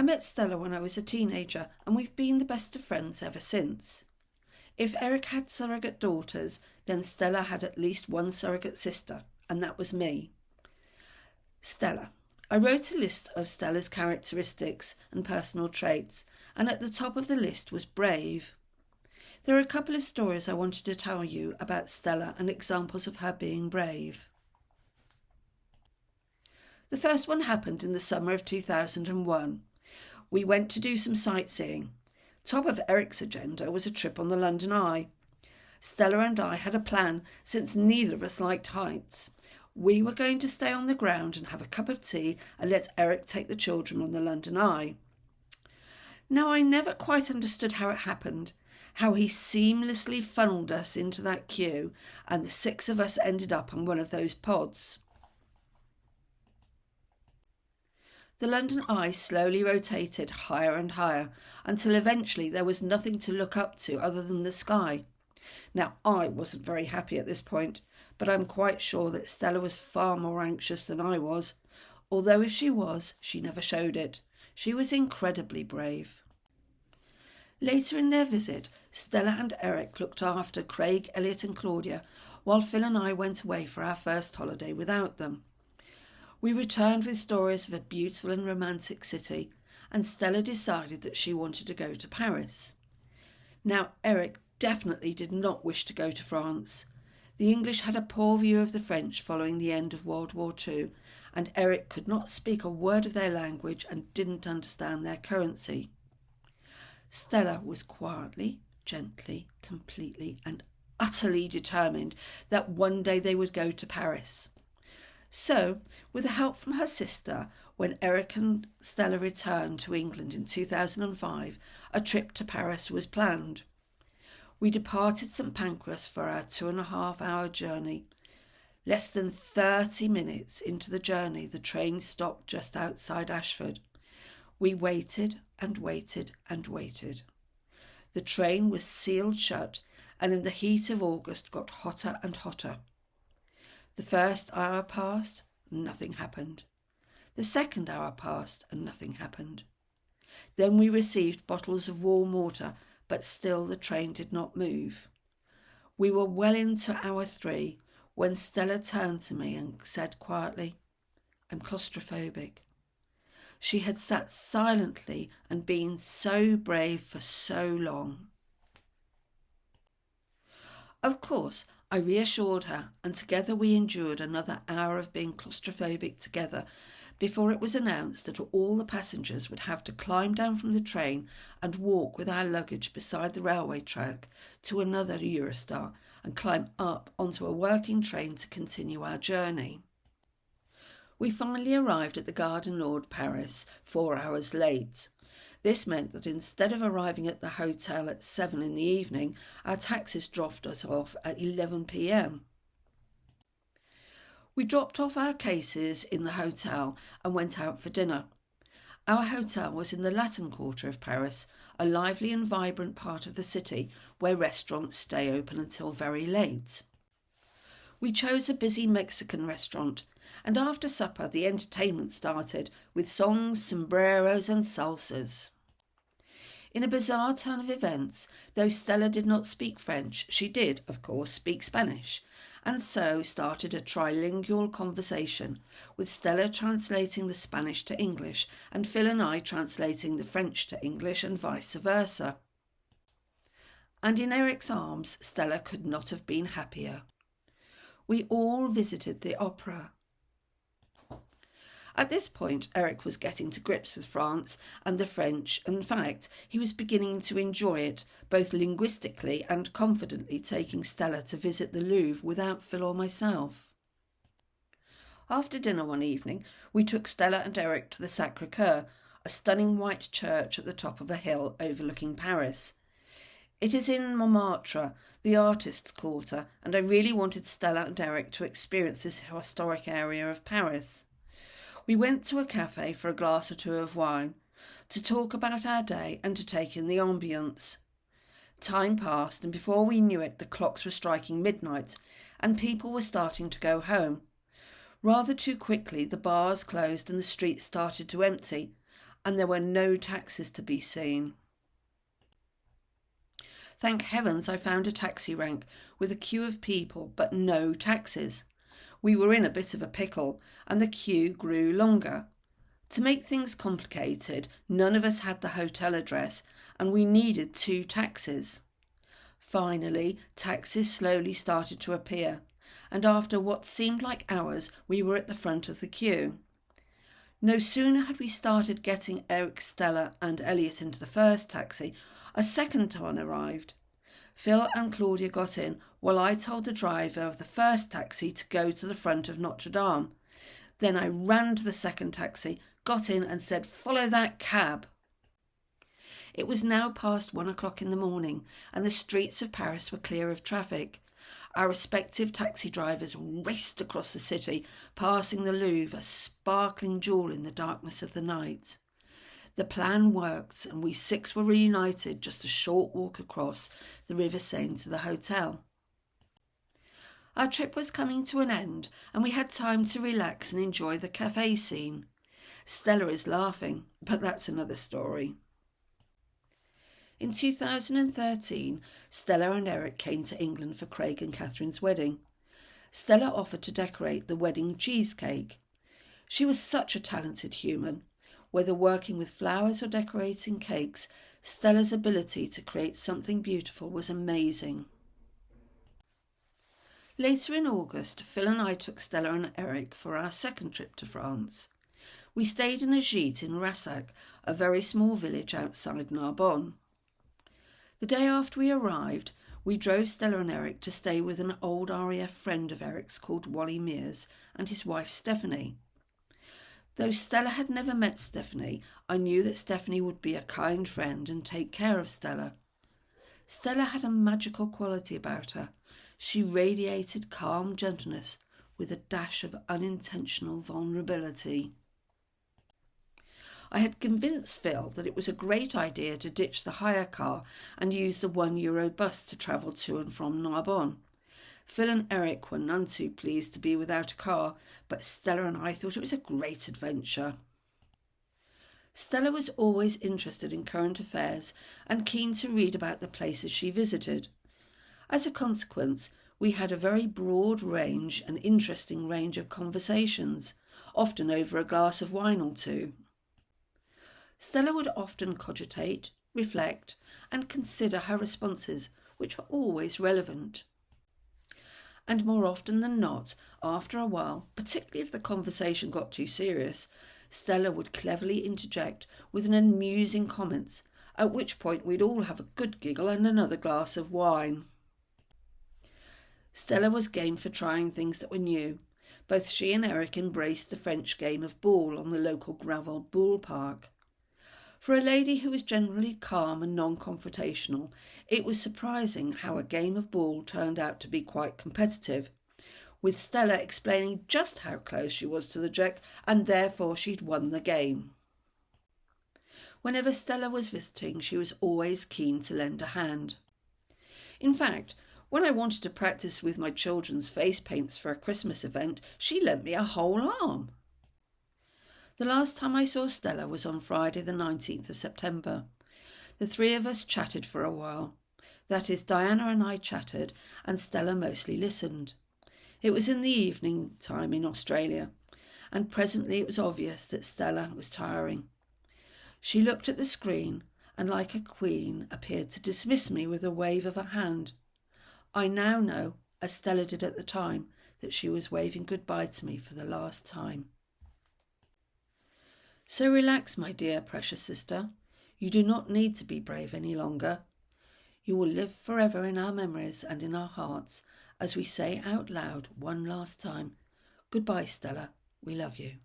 I met Stella when I was a teenager, and we've been the best of friends ever since. If Eric had surrogate daughters, then Stella had at least one surrogate sister, and that was me. Stella. I wrote a list of Stella's characteristics and personal traits, and at the top of the list was brave. There are a couple of stories I wanted to tell you about Stella and examples of her being brave. The first one happened in the summer of 2001. We went to do some sightseeing. Top of Eric's agenda was a trip on the London Eye. Stella and I had a plan since neither of us liked heights. We were going to stay on the ground and have a cup of tea and let Eric take the children on the London Eye. Now, I never quite understood how it happened, how he seamlessly funneled us into that queue and the six of us ended up on one of those pods. The London Eye slowly rotated higher and higher until eventually there was nothing to look up to other than the sky. Now, I wasn't very happy at this point, but I'm quite sure that Stella was far more anxious than I was, although if she was, she never showed it. She was incredibly brave. Later in their visit, Stella and Eric looked after Craig, Elliot and Claudia, while Phil and I went away for our first holiday without them. We returned with stories of a beautiful and romantic city, and Stella decided that she wanted to go to Paris. Now, Eric definitely did not wish to go to France. The English had a poor view of the French following the end of World War II, and Eric could not speak a word of their language and didn't understand their currency. Stella was quietly, gently, completely and utterly determined that one day they would go to Paris. So, with the help from her sister, when Eric and Stella returned to England in 2005, a trip to Paris was planned. We departed St Pancras for our 2.5-hour journey. Less than 30 minutes into the journey, the train stopped just outside Ashford. We waited and waited and waited. The train was sealed shut, and in the heat of August got hotter and hotter. The first hour passed, nothing happened. The second hour passed, and nothing happened. Then we received bottles of warm water, but still the train did not move. We were well into hour 3 when Stella turned to me and said quietly, "I'm claustrophobic." She had sat silently and been so brave for so long. Of course, I reassured her, and together we endured another hour of being claustrophobic together before it was announced that all the passengers would have to climb down from the train and walk with our luggage beside the railway track to another Eurostar and climb up onto a working train to continue our journey. We finally arrived at the Gare du Nord, Paris, 4 hours late. This meant that instead of arriving at the hotel at 7 in the evening, our taxis dropped us off at 11 p.m. We dropped off our cases in the hotel and went out for dinner. Our hotel was in the Latin Quarter of Paris, a lively and vibrant part of the city where restaurants stay open until very late. We chose a busy Mexican restaurant, and after supper the entertainment started with songs, sombreros and salsas. In a bizarre turn of events, though Stella did not speak French, she did, of course, speak Spanish, and so started a trilingual conversation, with Stella translating the Spanish to English and Phil and I translating the French to English and vice versa. And in Eric's arms, Stella could not have been happier. We all visited the opera. At this point, Eric was getting to grips with France and the French, and in fact, he was beginning to enjoy it, both linguistically and confidently taking Stella to visit the Louvre without Phil or myself. After dinner one evening, we took Stella and Eric to the Sacré-Cœur, a stunning white church at the top of a hill overlooking Paris. It is in Montmartre, the artists' quarter, and I really wanted Stella and Eric to experience this historic area of Paris. We went to a cafe for a glass or two of wine, to talk about our day and to take in the ambience. Time passed, and before we knew it, the clocks were striking midnight, and people were starting to go home. Rather too quickly, the bars closed and the streets started to empty. and there were no taxis to be seen. Thank heavens I found a taxi rank with a queue of people but no taxis. We were in a bit of a pickle and the queue grew longer. To make things complicated, none of us had the hotel address and we needed 2 taxis. Finally, taxis slowly started to appear, and after what seemed like hours, we were at the front of the queue. No sooner had we started getting Eric, Stella and Elliot into the first taxi, a second one arrived. Phil and Claudia got in while I told the driver of the first taxi to go to the front of Notre Dame. Then I ran to the second taxi, got in and said, "Follow that cab." It was now past 1 o'clock in the morning and the streets of Paris were clear of traffic. Our respective taxi drivers raced across the city, passing the Louvre, a sparkling jewel in the darkness of the night. The plan worked and we 6 were reunited just a short walk across the River Seine to the hotel. Our trip was coming to an end and we had time to relax and enjoy the cafe scene. Stella is laughing, but that's another story. In 2013, Stella and Eric came to England for Craig and Catherine's wedding. Stella offered to decorate the wedding cheesecake. She was such a talented human. Whether working with flowers or decorating cakes, Stella's ability to create something beautiful was amazing. Later in August, Phil and I took Stella and Eric for our second trip to France. We stayed in a gîte in Rassac, a very small village outside Narbonne. The day after we arrived, we drove Stella and Eric to stay with an old RAF friend of Eric's called Wally Mears and his wife Stephanie. Though Stella had never met Stephanie, I knew that Stephanie would be a kind friend and take care of Stella. Stella had a magical quality about her. She radiated calm gentleness with a dash of unintentional vulnerability. I had convinced Phil that it was a great idea to ditch the hire car and use the €1 bus to travel to and from Narbonne. Phil and Eric were none too pleased to be without a car, but Stella and I thought it was a great adventure. Stella was always interested in current affairs and keen to read about the places she visited. As a consequence, we had a very broad range and interesting range of conversations, often over a glass of wine or 2. Stella would often cogitate, reflect, and consider her responses, which were always relevant. And more often than not, after a while, particularly if the conversation got too serious, Stella would cleverly interject with an amusing comments, at which point we'd all have a good giggle and another glass of wine. Stella was game for trying things that were new. Both she and Eric embraced the French game of ball on the local gravel ball park. For a lady who was generally calm and non-confrontational, it was surprising how a game of ball turned out to be quite competitive, with Stella explaining just how close she was to the Jack and therefore she'd won the game. Whenever Stella was visiting, she was always keen to lend a hand. In fact, when I wanted to practice with my children's face paints for a Christmas event, she lent me a whole arm. The last time I saw Stella was on Friday the 19th of September. The 3 of us chatted for a while. That is, Diana and I chatted and Stella mostly listened. It was in the evening time in Australia, and presently it was obvious that Stella was tiring. She looked at the screen and, like a queen, appeared to dismiss me with a wave of her hand. I now know, as Stella did at the time, that she was waving goodbye to me for the last time. So relax, my dear precious sister. You do not need to be brave any longer. You will live forever in our memories and in our hearts as we say out loud one last time, "Goodbye, Stella. We love you."